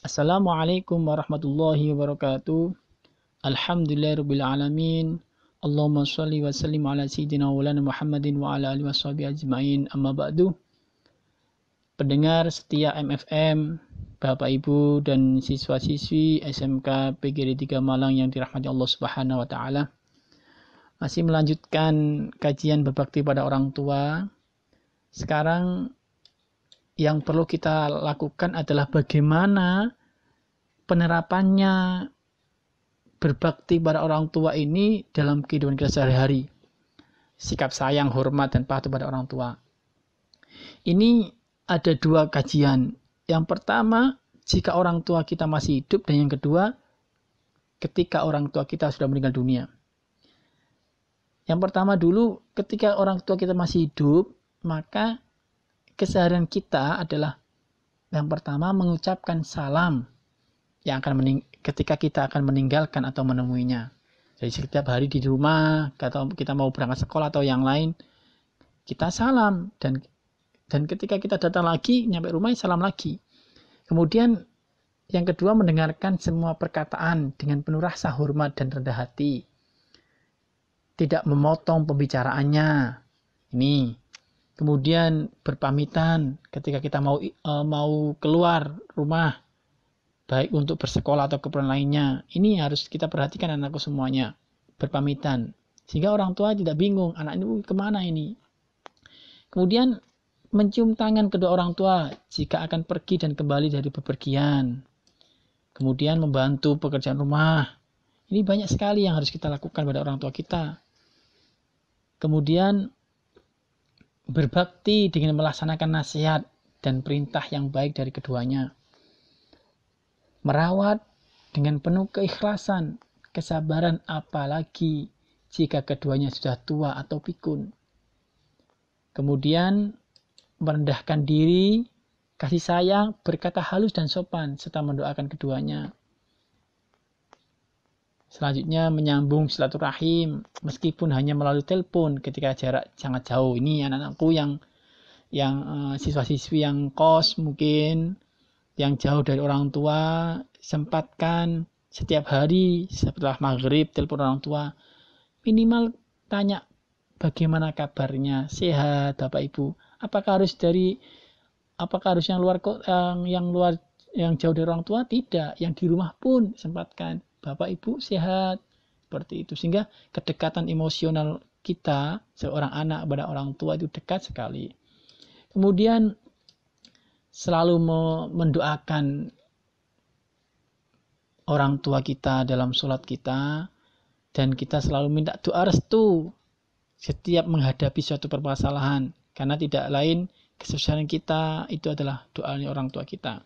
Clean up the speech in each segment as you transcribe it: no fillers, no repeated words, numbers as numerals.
Assalamualaikum warahmatullahi wabarakatuh. Alhamdulillahirabbil alamin. Allahumma shalli wa sallim ala sayyidina Maulana Muhammadin wa ala alihi washabihi ajmain. Amma ba'du. Pendengar setia MFM, Bapak Ibu dan siswa-siswi SMK PGRI 3 Malang yang dirahmati Allah Subhanahu wa taala. Masih melanjutkan kajian berbakti pada orang tua. Sekarang yang perlu kita lakukan adalah bagaimana penerapannya berbakti pada orang tua ini dalam kehidupan kita sehari-hari. Sikap sayang, hormat, dan patuh pada orang tua. Ini ada dua kajian. Yang pertama, jika orang tua kita masih hidup, dan yang kedua, ketika orang tua kita sudah meninggal dunia. Yang pertama dulu, ketika orang tua kita masih hidup, maka keseharian kita adalah yang pertama mengucapkan salam yang akan ketika kita akan meninggalkan atau menemuinya. Jadi setiap hari di rumah, atau kita mau berangkat sekolah atau yang lain, kita salam, dan ketika kita datang lagi, nyampe rumah, salam lagi. Kemudian yang kedua, mendengarkan semua perkataan dengan penuh rasa hormat dan rendah hati. Tidak memotong pembicaraannya. Ini. Kemudian berpamitan ketika kita mau keluar rumah, baik untuk bersekolah atau keperluan lainnya. Ini harus kita perhatikan anakku semuanya. Berpamitan. Sehingga orang tua tidak bingung, anak ini kemana ini. Kemudian mencium tangan kedua orang tua jika akan pergi dan kembali dari bepergian. Kemudian membantu pekerjaan rumah. Ini banyak sekali yang harus kita lakukan pada orang tua kita. Kemudian berbakti dengan melaksanakan nasihat dan perintah yang baik dari keduanya. Merawat dengan penuh keikhlasan, kesabaran, apalagi jika keduanya sudah tua atau pikun. Kemudian merendahkan diri, kasih sayang, berkata halus dan sopan, serta mendoakan keduanya. Selanjutnya menyambung silaturahim, meskipun hanya melalui telepon ketika jarak sangat jauh. Ini anak-anakku yang siswa-siswi yang kos mungkin, yang jauh dari orang tua, sempatkan setiap hari setelah maghrib telepon orang tua, minimal tanya bagaimana kabarnya, sehat Bapak Ibu, apakah harus yang jauh dari orang tua? Tidak, yang di rumah pun sempatkan Bapak Ibu sehat, seperti itu. Sehingga kedekatan emosional kita seorang anak pada orang tua itu dekat sekali. Kemudian selalu mendoakan orang tua kita dalam sholat kita, dan kita selalu minta doa restu setiap menghadapi suatu permasalahan, karena tidak lain kesusahan kita itu adalah doa orang tua kita.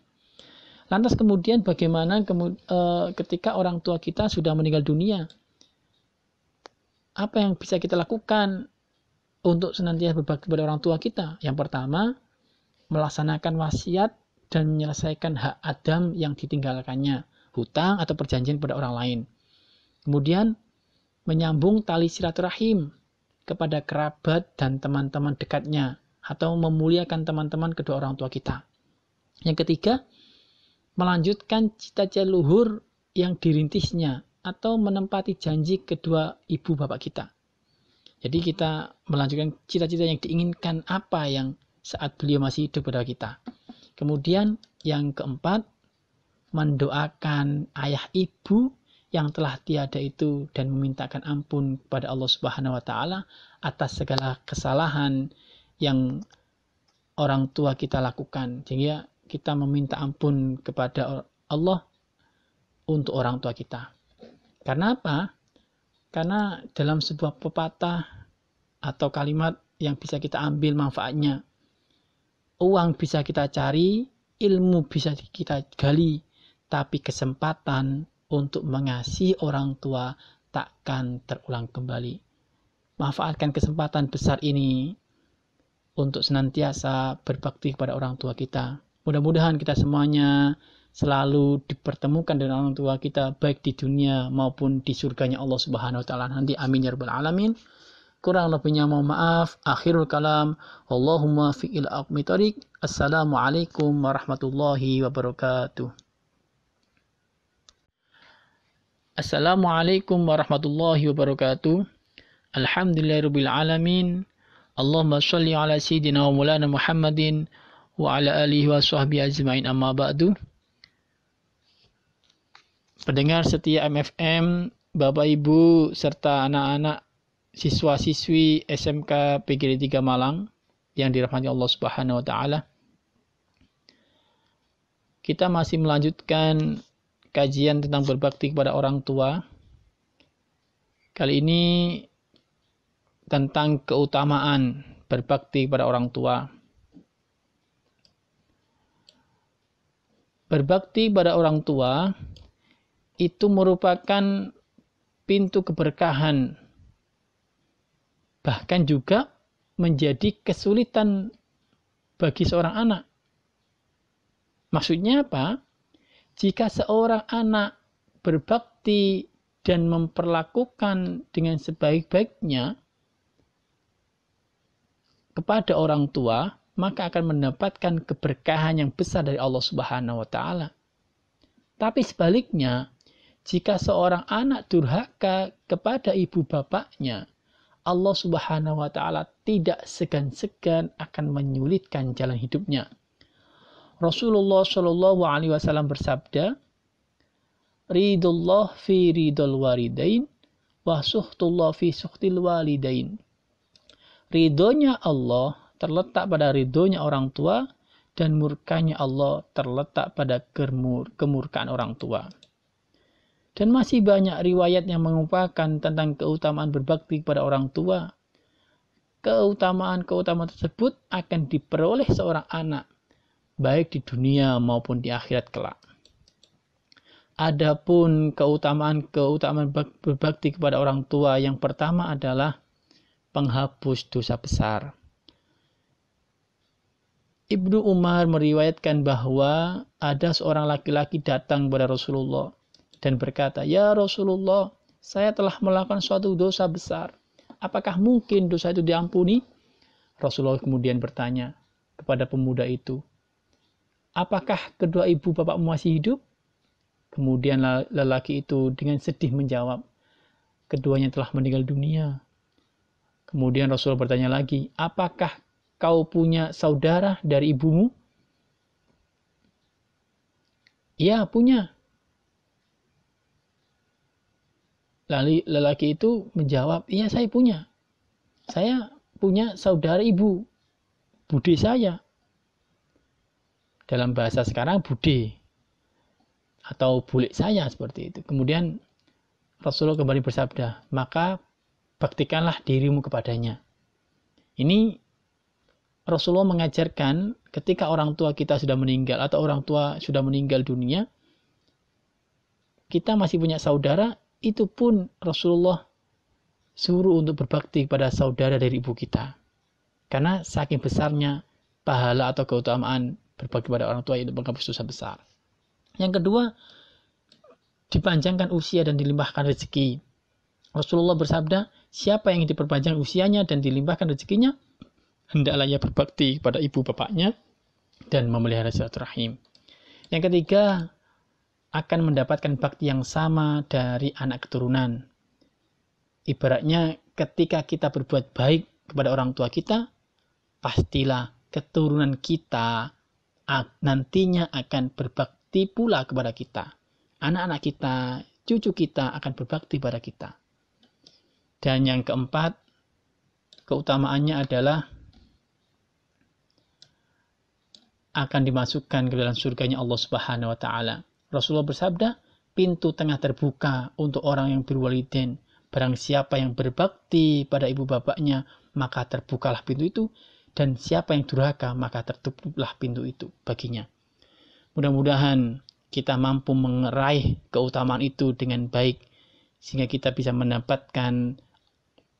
Lantas kemudian bagaimana ketika orang tua kita sudah meninggal dunia? Apa yang bisa kita lakukan untuk senantiasa berbakti kepada orang tua kita? Yang pertama, melaksanakan wasiat dan menyelesaikan hak Adam yang ditinggalkannya, hutang atau perjanjian pada orang lain. Kemudian menyambung tali silaturahim kepada kerabat dan teman-teman dekatnya, atau memuliakan teman-teman kedua orang tua kita. Yang ketiga, melanjutkan cita-cita luhur yang dirintisnya, atau menempati janji kedua ibu bapak kita. Jadi kita melanjutkan cita-cita yang diinginkan apa yang saat beliau masih hidup pada kita. Kemudian yang keempat, mendoakan ayah ibu yang telah tiada itu dan memintakan ampun kepada Allah Subhanahu wa taala atas segala kesalahan yang orang tua kita lakukan. Sehingga kita meminta ampun kepada Allah untuk orang tua kita. Karena apa? Karena dalam sebuah pepatah atau kalimat yang bisa kita ambil manfaatnya, uang bisa kita cari, ilmu bisa kita gali, tapi kesempatan untuk mengasihi orang tua takkan terulang kembali. Manfaatkan kesempatan besar ini untuk senantiasa berbakti kepada orang tua kita. Mudah-mudahan kita semuanya selalu dipertemukan dengan orang tua kita, baik di dunia maupun di surganya Allah Subhanahu wa taala nanti. Amin ya rabbal alamin. Kurang lebihnya mohon maaf. Akhirul kalam. Allahumma fi'il aqmi tariq. Assalamualaikum warahmatullahi wabarakatuh. Assalamualaikum warahmatullahi wabarakatuh. Alhamdulillahirabbil alamin. Allahumma shalli ala sayyidina wa maulana Muhammadin wa ala alihi wa sahbihi ajmain, amma ba'du. Pendengar setia MFM, Bapak Ibu serta anak-anak siswa-siswi SMK PGRI 3 Malang yang dirahmati Allah Subhanahu wa taala. Kita masih melanjutkan kajian tentang berbakti kepada orang tua. Kali ini tentang keutamaan berbakti kepada orang tua. Berbakti pada orang tua itu merupakan pintu keberkahan, bahkan juga menjadi kesulitan bagi seorang anak. Maksudnya apa? Jika seorang anak berbakti dan memperlakukan dengan sebaik-baiknya kepada orang tua, maka akan mendapatkan keberkahan yang besar dari Allah Subhanahu wa taala. Tapi sebaliknya, jika seorang anak durhaka kepada ibu bapaknya, Allah Subhanahu wa taala tidak segan-segan akan menyulitkan jalan hidupnya. Rasulullah Shallallahu alaihi wasallam bersabda, "Ridullah fi ridul walidain wa suhtullah fi suhtil walidain." Ridhonya Allah terletak pada ridhonya orang tua, dan murkanya Allah terletak pada kemurkaan orang tua. Dan masih banyak riwayat yang mengupakan tentang keutamaan berbakti kepada orang tua. Keutamaan-keutamaan tersebut akan diperoleh seorang anak, baik di dunia maupun di akhirat kelak. Adapun keutamaan berbakti kepada orang tua yang pertama adalah penghapus dosa besar. Ibnu Umar meriwayatkan bahwa ada seorang laki-laki datang kepada Rasulullah dan berkata, "Ya Rasulullah, saya telah melakukan suatu dosa besar. Apakah mungkin dosa itu diampuni?" Rasulullah kemudian bertanya kepada pemuda itu, "Apakah kedua ibu bapakmu masih hidup?" Kemudian lelaki itu dengan sedih menjawab, "Keduanya telah meninggal dunia." Kemudian Rasulullah bertanya lagi, "Apakah kau punya saudara dari ibumu?" "Ya, punya." Lalu lelaki itu menjawab, "Iya, saya punya. Saya punya saudara ibu, bude saya." Dalam bahasa sekarang bude atau bule saya, seperti itu. Kemudian Rasulullah kembali bersabda, "Maka baktikanlah dirimu kepadanya." Ini Rasulullah mengajarkan ketika orang tua kita sudah meninggal atau orang tua sudah meninggal dunia, kita masih punya saudara, itu pun Rasulullah suruh untuk berbakti kepada saudara dari ibu kita. Karena saking besarnya pahala atau keutamaan berbakti pada orang tua itu menghapus dosa besar. Yang kedua, dipanjangkan usia dan dilimpahkan rezeki. Rasulullah bersabda, siapa yang diperpanjang usianya dan dilimpahkan rezekinya, hendaklah ia berbakti kepada ibu bapaknya dan memelihara silaturahim. Yang ketiga, akan mendapatkan bakti yang sama dari anak keturunan. Ibaratnya ketika kita berbuat baik kepada orang tua kita, pastilah keturunan kita nantinya akan berbakti pula kepada kita. Anak-anak kita, cucu kita akan berbakti pada kita. Dan yang keempat, keutamaannya adalah akan dimasukkan ke dalam surganya Allah Subhanahu wa taala. Rasulullah bersabda, pintu tengah terbuka untuk orang yang berwalidain. Barang siapa yang berbakti pada ibu bapaknya, maka terbukalah pintu itu, dan siapa yang durhaka, maka tertutuplah pintu itu baginya. Mudah-mudahan kita mampu meraih keutamaan itu dengan baik, sehingga kita bisa mendapatkan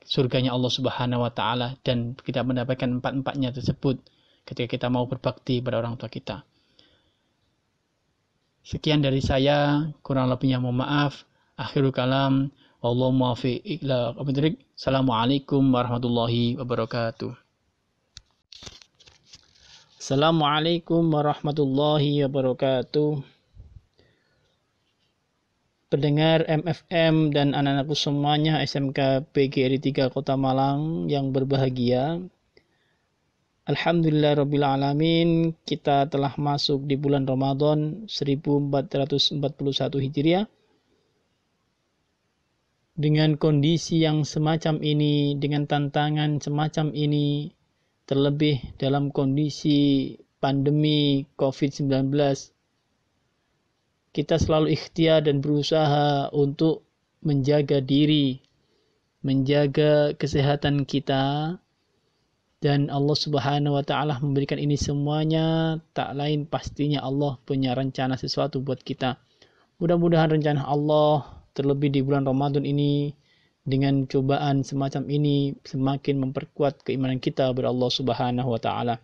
surganya Allah Subhanahu wa taala dan kita mendapatkan empat-empatnya tersebut ketika kita mau berbakti pada orang tua kita. Sekian dari saya, kurang lebihnya mohon maaf. Akhirul kalam, wallahu muwaffiq ila aqwamit thoriq. Assalamualaikum warahmatullahi wabarakatuh. Assalamualaikum warahmatullahi wabarakatuh. pendengar MFM dan anak-anakku semuanya SMK PGRI 3 Kota Malang yang berbahagia. Alhamdulillahirrabbilalamin, kita telah masuk di bulan Ramadan 1441 Hijriah. Dengan kondisi yang semacam ini, dengan tantangan semacam ini, terlebih dalam kondisi pandemi COVID-19, kita selalu ikhtiar dan berusaha untuk menjaga diri, menjaga kesehatan kita, dan Allah Subhanahu wa Ta'ala memberikan ini semuanya tak lain pastinya Allah punya rencana sesuatu buat kita. Mudah-mudahan rencana Allah terlebih di bulan Ramadan ini dengan cobaan semacam ini semakin memperkuat keimanan kita kepada Allah Subhanahu wa Ta'ala.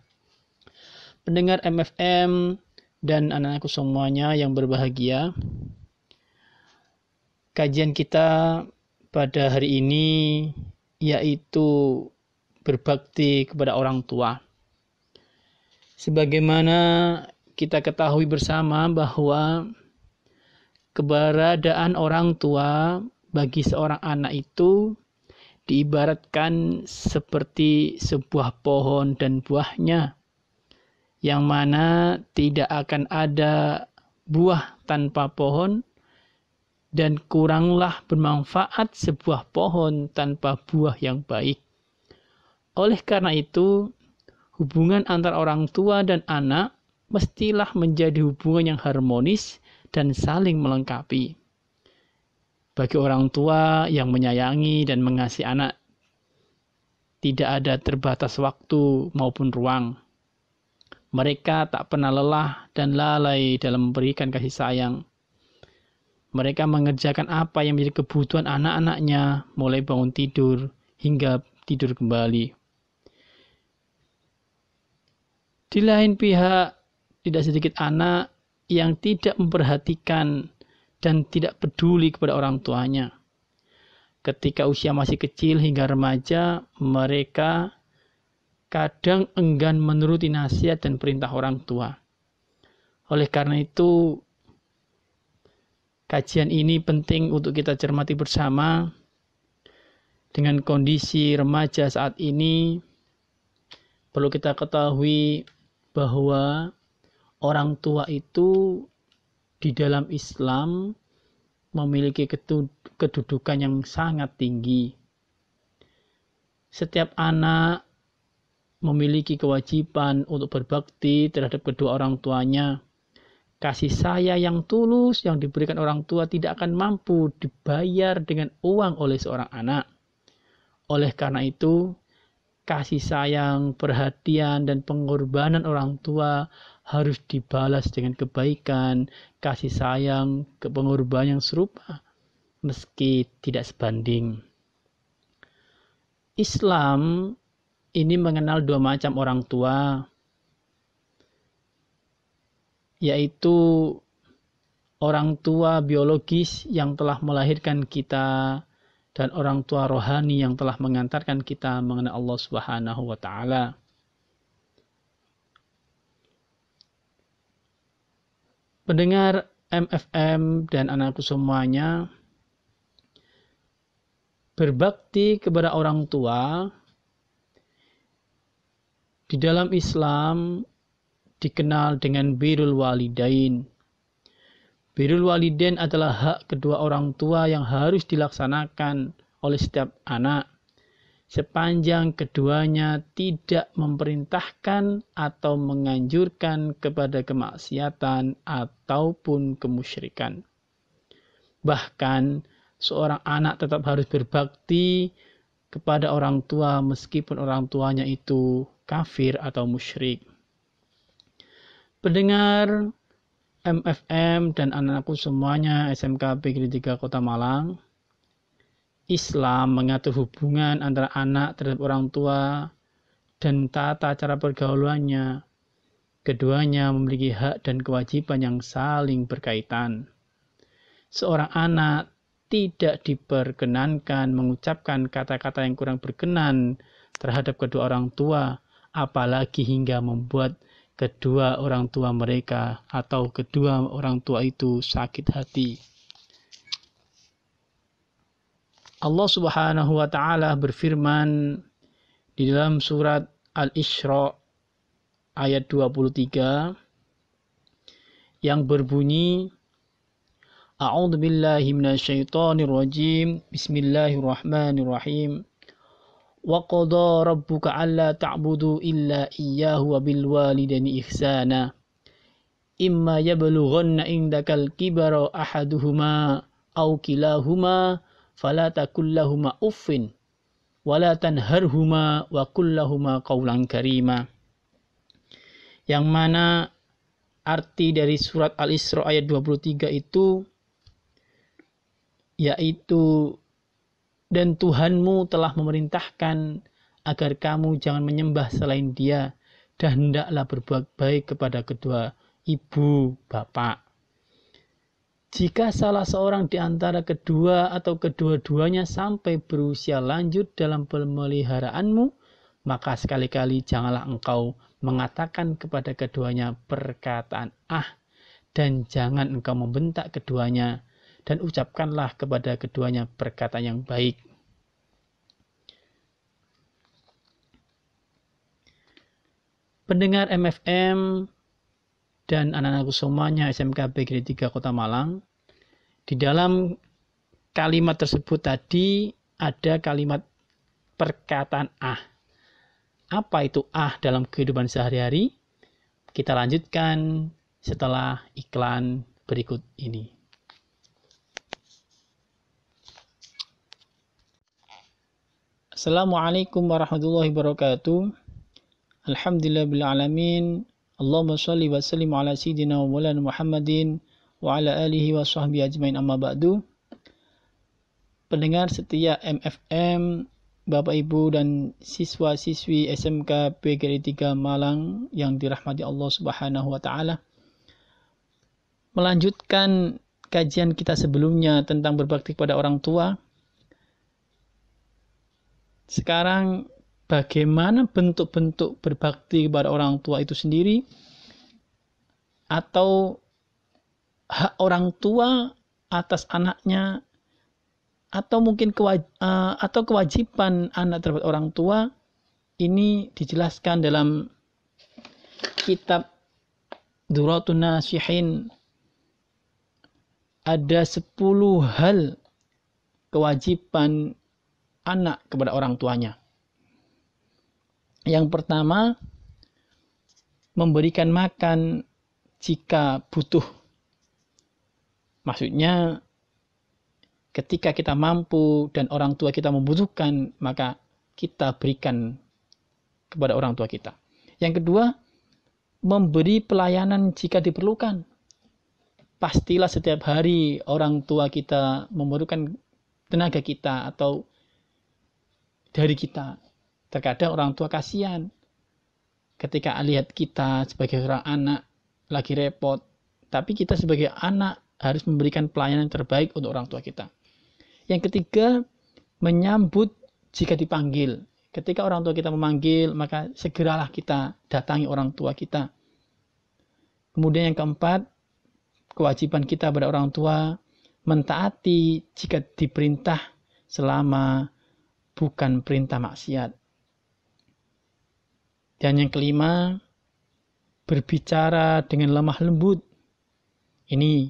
Pendengar MFM dan anak-anakku semuanya yang berbahagia, kajian kita pada hari ini yaitu berbakti kepada orang tua. Sebagaimana kita ketahui bersama bahwa keberadaan orang tua bagi seorang anak itu diibaratkan seperti sebuah pohon dan buahnya, yang mana tidak akan ada buah tanpa pohon, dan kuranglah bermanfaat sebuah pohon tanpa buah yang baik. Oleh karena itu, hubungan antara orang tua dan anak mestilah menjadi hubungan yang harmonis dan saling melengkapi. Bagi orang tua yang menyayangi dan mengasihi anak, tidak ada terbatas waktu maupun ruang. Mereka tak pernah lelah dan lalai dalam memberikan kasih sayang. Mereka mengerjakan apa yang menjadi kebutuhan anak-anaknya, mulai bangun tidur hingga tidur kembali. Di lain pihak, tidak sedikit anak yang tidak memperhatikan dan tidak peduli kepada orang tuanya. Ketika usia masih kecil hingga remaja, mereka kadang enggan menuruti nasihat dan perintah orang tua. Oleh karena itu, kajian ini penting untuk kita cermati bersama. Dengan kondisi remaja saat ini, perlu kita ketahui bahwa orang tua itu di dalam Islam memiliki kedudukan yang sangat tinggi. Setiap anak memiliki kewajiban untuk berbakti terhadap kedua orang tuanya. Kasih sayang yang tulus yang diberikan orang tua tidak akan mampu dibayar dengan uang oleh seorang anak. Oleh karena itu, kasih sayang, perhatian, dan pengorbanan orang tua harus dibalas dengan kebaikan, kasih sayang, pengorbanan yang serupa, meski tidak sebanding. Islam ini mengenal dua macam orang tua, yaitu orang tua biologis yang telah melahirkan kita dan orang tua rohani yang telah mengantarkan kita mengenal Allah Subhanahu wa Ta'ala. Pendengar MFM dan anakku semuanya, berbakti kepada orang tua di dalam Islam dikenal dengan birrul walidain. Birrul walidain adalah hak kedua orang tua yang harus dilaksanakan oleh setiap anak, sepanjang keduanya tidak memerintahkan atau menganjurkan kepada kemaksiatan ataupun kemusyrikan. Bahkan, seorang anak tetap harus berbakti kepada orang tua meskipun orang tuanya itu kafir atau musyrik. Pendengar MFM dan anak-anakku semuanya SMK PGRI 3 Kota Malang, Islam mengatur hubungan antara anak terhadap orang tua dan tata cara pergaulannya. Keduanya memiliki hak dan kewajiban yang saling berkaitan. Seorang anak tidak diperkenankan mengucapkan kata-kata yang kurang berkenan terhadap kedua orang tua, apalagi hingga membuat kedua orang tua mereka atau kedua orang tua itu sakit hati. Allah Subhanahu wa taala berfirman di dalam surat Al-Isra ayat 23 yang berbunyi, A'udzu billahi minasyaitonir rajim. Bismillahirrahmanirrahim. Wa qada rabbuka alla ta'budu illa iyyahu wa bil walidaini ihsana. Imma yablughanna indakal kibara ahaduhuma aw kilahuma fala takul lahuma uffin wala tanharhuma wa qul lahuma qawlan karima. Yang mana arti dari surat Al-Isra ayat 23 itu yaitu, dan Tuhanmu telah memerintahkan agar kamu jangan menyembah selain Dia dan hendaklah berbuat baik kepada kedua ibu bapak. Jika salah seorang di antara kedua atau kedua-duanya sampai berusia lanjut dalam pemeliharaanmu, maka sekali-kali janganlah engkau mengatakan kepada keduanya perkataan dan jangan engkau membentak keduanya, dan ucapkanlah kepada keduanya perkataan yang baik. Pendengar MFM dan anak-anakku semuanya SMK Negeri 3 Kota Malang, di dalam kalimat tersebut tadi ada kalimat perkataan Apa itu dalam kehidupan sehari-hari? Kita lanjutkan setelah iklan berikut ini. Assalamualaikum warahmatullahi wabarakatuh. Alhamdulillahirrahmanirrahim. Allahumma sholli wa sallim ala sayyidina wa maulana Muhammadin wa ala alihi wa sahbihi ajmain, amma ba'du. Pendengar setia MFM, Bapak Ibu dan siswa-siswi SMK PGRI 3 Malang yang dirahmati Allah Subhanahu wa taala. Melanjutkan kajian kita sebelumnya tentang berbakti kepada orang tua. Sekarang bagaimana bentuk-bentuk berbakti kepada orang tua itu sendiri, atau hak orang tua atas anaknya, atau mungkin kewajiban anak terhadap orang tua. Ini dijelaskan dalam kitab Duratun Nasihin. Ada 10 hal kewajiban anak kepada orang tuanya. Yang pertama, memberikan makan jika butuh. Maksudnya, ketika kita mampu dan orang tua kita membutuhkan, maka kita berikan kepada orang tua kita. Yang kedua, memberi pelayanan jika diperlukan. Pastilah setiap hari orang tua kita memerlukan tenaga kita atau dari kita. Terkadang orang tua kasihan ketika lihat kita sebagai seorang anak lagi repot, tapi kita sebagai anak harus memberikan pelayanan terbaik untuk orang tua kita. Yang ketiga, menyambut jika dipanggil. Ketika orang tua kita memanggil, maka segeralah kita datangi orang tua kita. Kemudian yang keempat, kewajiban kita pada orang tua mentaati jika diperintah selama bukan perintah maksiat. Dan yang kelima, berbicara dengan lemah lembut. Ini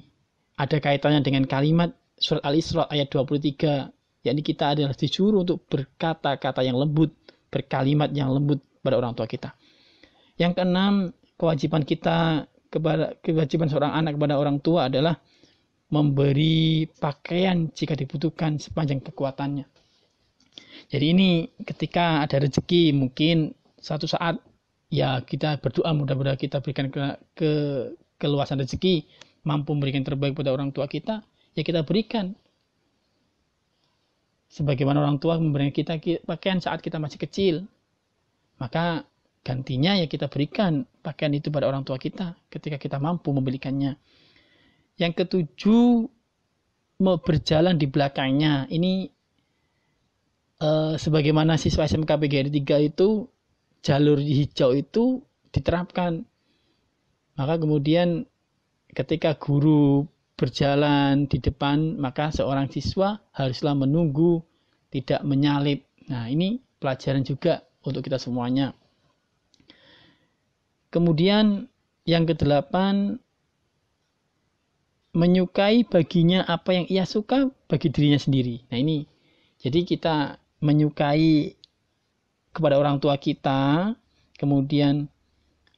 ada kaitannya dengan kalimat surat Al-Isra ayat 23. Yakni kita adalah disuruh untuk berkata-kata yang lembut, berkalimat yang lembut pada orang tua kita. Yang keenam, kewajiban seorang anak kepada orang tua adalah memberi pakaian jika dibutuhkan sepanjang kekuatannya. Jadi ini ketika ada rezeki, mungkin satu saat ya kita berdoa mudah-mudahan kita berikan keluasan rezeki, mampu memberikan terbaik pada orang tua kita, ya kita berikan. Sebagaimana orang tua memberikan kita pakaian saat kita masih kecil, maka gantinya ya kita berikan pakaian itu pada orang tua kita ketika kita mampu membelikannya. Yang ketujuh, berjalan di belakangnya. Ini sebagaimana siswa SMK PGRI 3 itu jalur hijau itu diterapkan. Maka kemudian ketika guru berjalan di depan, maka seorang siswa haruslah menunggu tidak menyalip. Nah, ini pelajaran juga untuk kita semuanya. Kemudian yang kedelapan, menyukai baginya apa yang ia suka bagi dirinya sendiri. Nah ini, jadi kita menyukai kepada orang tua kita, kemudian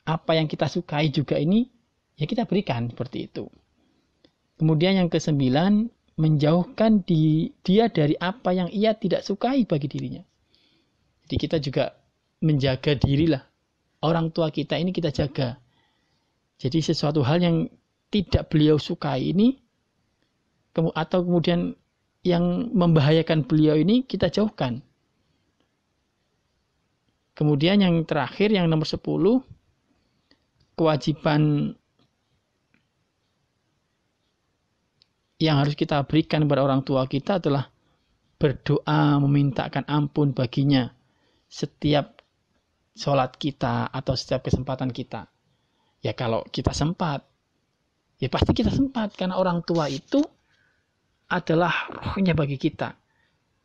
apa yang kita sukai juga ini, ya kita berikan seperti itu. Kemudian yang kesembilan, menjauhkan dia dari apa yang ia tidak sukai bagi dirinya. Jadi kita juga menjaga dirilah. Orang tua kita ini kita jaga. Jadi sesuatu hal yang tidak beliau sukai ini, atau kemudian yang membahayakan beliau ini, kita jauhkan. Kemudian yang terakhir, yang nomor 10, kewajiban yang harus kita berikan kepada orang tua kita adalah berdoa memintakan ampun baginya setiap sholat kita atau setiap kesempatan kita. Ya kalau kita sempat, ya pasti kita sempat, karena orang tua itu adalah rohnya bagi kita.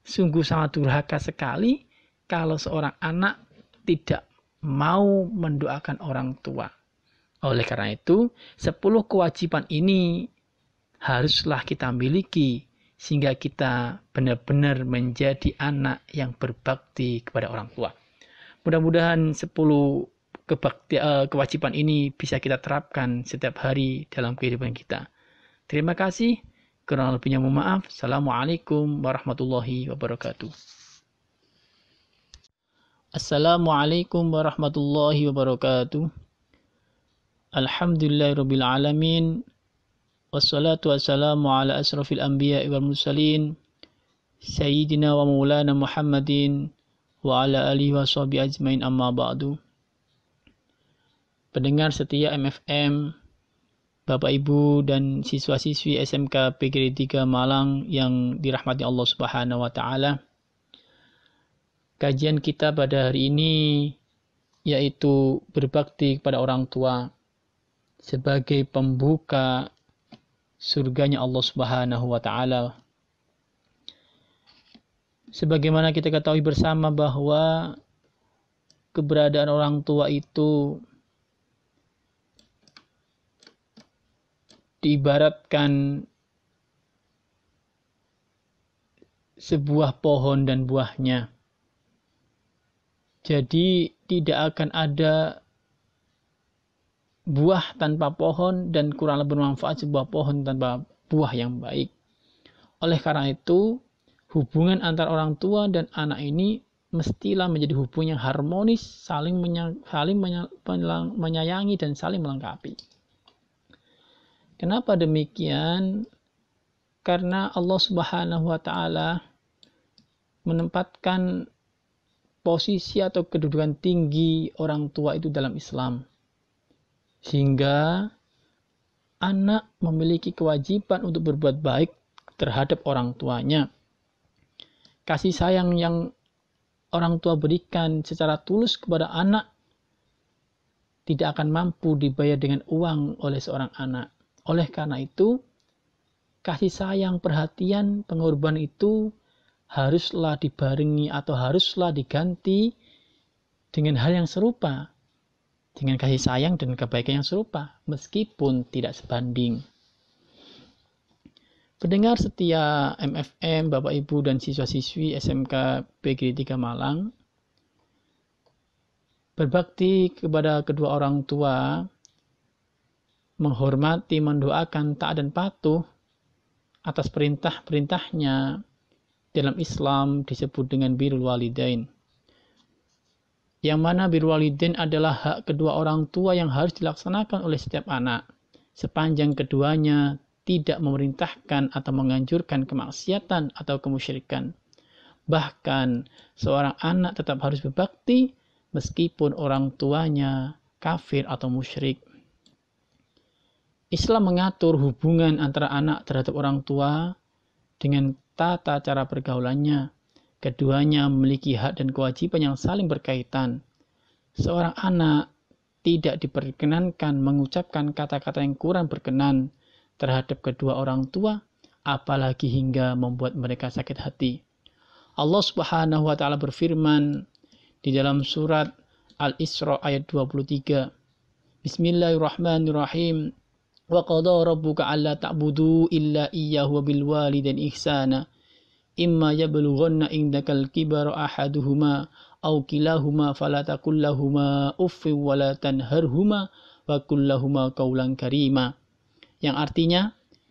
Sungguh sangat durhaka sekali kalau seorang anak tidak mau mendoakan orang tua. Oleh karena itu, 10 kewajiban ini haruslah kita miliki sehingga kita benar-benar menjadi anak yang berbakti kepada orang tua. Mudah-mudahan 10 kewajiban ini bisa kita terapkan setiap hari dalam kehidupan kita. Terima kasih. Kurang lebihnya mohon maaf. Assalamualaikum warahmatullahi wabarakatuh. Assalamualaikum warahmatullahi wabarakatuh. Alhamdulillahirabbil alamin. Wassalatu wassalamu ala asrafil anbiya'i wal mursalin sayyidina wa maulana Muhammadin wa ala alihi wa sahbihi ajmain, amma ba'du. Pendengar setia MFM, Bapak Ibu dan siswa-siswi SMK PGRI 3 Malang yang dirahmati Allah Subhanahu wa taala. Kajian kita pada hari ini yaitu berbakti kepada orang tua sebagai pembuka surganya Allah Subhanahu wa taala. Sebagaimana kita ketahui bersama bahwa keberadaan orang tua itu diibaratkan sebuah pohon dan buahnya. Jadi tidak akan ada buah tanpa pohon dan kurang lebih bermanfaat sebuah pohon tanpa buah yang baik. Oleh karena itu, hubungan antara orang tua dan anak ini mestilah menjadi hubungan yang harmonis, saling menyayangi dan saling melengkapi. Kenapa demikian? Karena Allah Subhanahu wa taala menempatkan posisi atau kedudukan tinggi orang tua itu dalam Islam. Sehingga anak memiliki kewajiban untuk berbuat baik terhadap orang tuanya. Kasih sayang yang orang tua berikan secara tulus kepada anak tidak akan mampu dibayar dengan uang oleh seorang anak. Oleh karena itu, kasih sayang, perhatian, pengorbanan itu haruslah dibarengi atau haruslah diganti dengan hal yang serupa. Dengan kasih sayang dan kebaikan yang serupa, meskipun tidak sebanding. Pendengar setia MFM, Bapak Ibu dan siswa-siswi SMK PGRI 3 Malang, berbakti kepada kedua orang tua, menghormati, mendoakan, taat dan patuh atas perintah-perintahnya dalam Islam disebut dengan birrul walidain. Yang mana birrul walidain adalah hak kedua orang tua yang harus dilaksanakan oleh setiap anak, sepanjang keduanya tidak memerintahkan atau menganjurkan kemaksiatan atau kemusyrikan. Bahkan seorang anak tetap harus berbakti meskipun orang tuanya kafir atau musyrik. Islam mengatur hubungan antara anak terhadap orang tua dengan tata cara pergaulannya. Keduanya memiliki hak dan kewajiban yang saling berkaitan. Seorang anak tidak diperkenankan mengucapkan kata-kata yang kurang berkenan terhadap kedua orang tua, apalagi hingga membuat mereka sakit hati. Allah Subhanahu wa taala berfirman di dalam surat Al-Isra ayat 23. Bismillahirrahmanirrahim. Wa qada rabbuka alla ta'budu illa iyyahu wa bil walidaini ihsana. Imma yablughanna indakal kibara ahaduhuma aw kilahuma fala taqul lahumā uffin wa la tanharhuma wa qul lahumā qawlan karīmā. Yang artinya,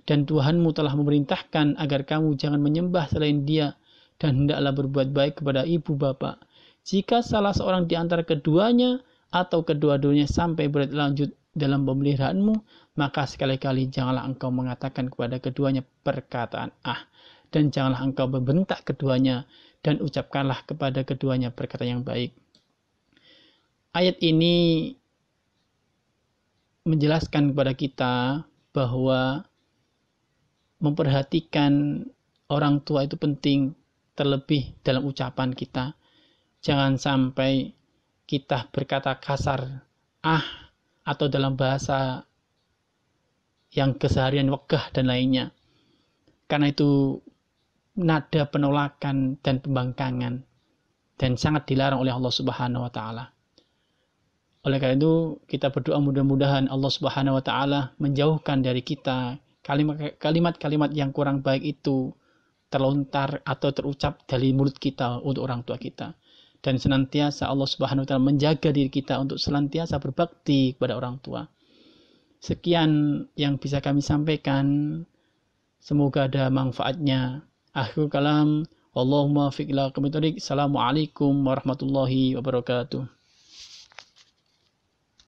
dan Tuhanmu telah memerintahkan agar kamu jangan menyembah selain Dia dan hendaklah berbuat baik kepada ibu bapa. Jika salah seorang di antara keduanya atau kedua-duanya sampai berlanjut dalam pemeliharaanmu, maka sekali-kali janganlah engkau mengatakan kepada keduanya perkataan dan janganlah engkau membentak keduanya, dan ucapkanlah kepada keduanya perkataan yang baik. Ayat ini menjelaskan kepada kita bahwa memperhatikan orang tua itu penting, terlebih dalam ucapan kita. Jangan sampai kita berkata kasar, atau dalam bahasa yang keseharian wegah dan lainnya. Karena itu nada penolakan dan pembangkangan dan sangat dilarang oleh Allah Subhanahu wa taala. Oleh karena itu kita berdoa mudah-mudahan Allah Subhanahu wa taala menjauhkan dari kita kalimat-kalimat yang kurang baik itu terlontar atau terucap dari mulut kita untuk orang tua kita. Dan senantiasa Allah Subhanahu wa taala menjaga diri kita untuk senantiasa berbakti kepada orang tua. Sekian yang bisa kami sampaikan. Semoga ada manfaatnya. Akhirul kalam. Allahumma fiqh ila qawmit thoriq. Assalamualaikum warahmatullahi wabarakatuh.